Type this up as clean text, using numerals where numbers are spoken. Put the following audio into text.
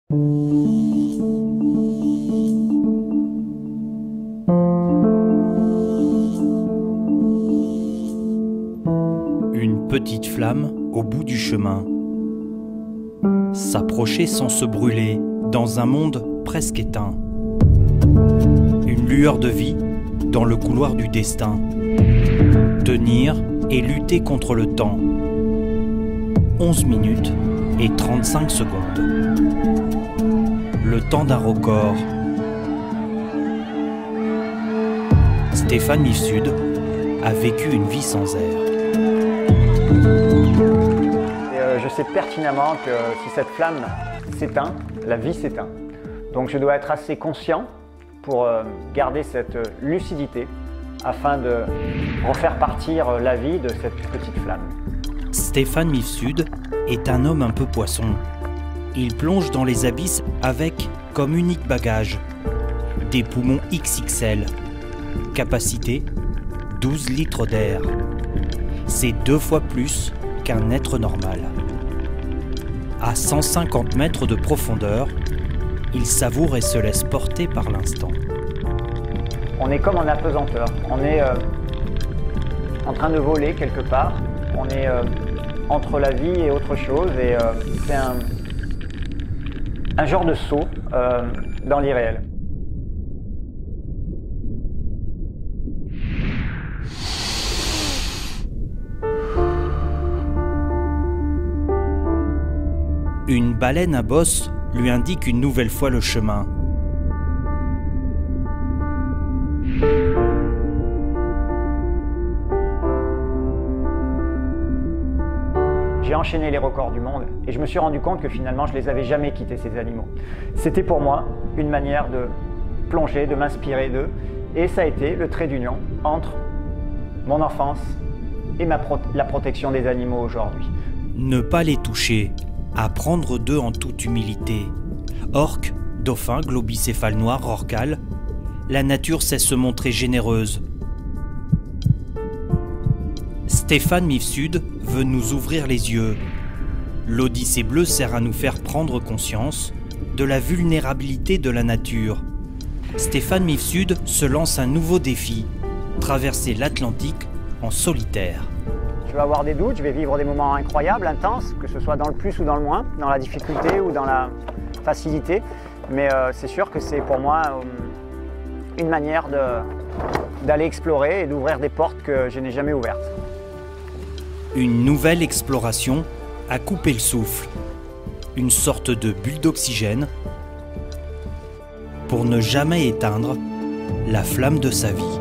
Une petite flamme au bout du chemin. S'approcher sans se brûler dans un monde presque éteint. Une lueur de vie dans le couloir du destin. Tenir et lutter contre le temps. 11 minutes et 35 secondes. Le temps d'un record. Stéphane Mifsud a vécu une vie sans air. Je sais pertinemment que si cette flamme s'éteint, la vie s'éteint. Donc je dois être assez conscient pour garder cette lucidité afin de refaire partir la vie de cette petite flamme. Stéphane Mifsud est un homme un peu poisson. Il plonge dans les abysses avec, comme unique bagage, des poumons XXL. Capacité 12 litres d'air. C'est 2 fois plus qu'un être normal. À 150 mètres de profondeur, il savoure et se laisse porter par l'instant. On est comme en apesanteur. On est en train de voler quelque part. On est entre la vie et autre chose. Et c'est un genre de saut dans l'irréel. Une baleine à bosse lui indique une nouvelle fois le chemin. J'ai enchaîné les records du monde et je me suis rendu compte que finalement je ne les avais jamais quittés, ces animaux. C'était pour moi une manière de plonger, de m'inspirer d'eux, et ça a été le trait d'union entre mon enfance et la protection des animaux aujourd'hui. Ne pas les toucher, apprendre d'eux en toute humilité. Orques, dauphins, globicéphales noirs, rorquals, la nature sait se montrer généreuse. Stéphane Mifsud veut nous ouvrir les yeux. L'Odyssée bleue sert à nous faire prendre conscience de la vulnérabilité de la nature. Stéphane Mifsud se lance un nouveau défi, traverser l'Atlantique en solitaire. Je vais avoir des doutes, je vais vivre des moments incroyables, intenses, que ce soit dans le plus ou dans le moins, dans la difficulté ou dans la facilité. Mais c'est sûr que c'est pour moi une manière d'aller explorer et d'ouvrir des portes que je n'ai jamais ouvertes. Une nouvelle exploration a coupé le souffle, une sorte de bulle d'oxygène pour ne jamais éteindre la flamme de sa vie.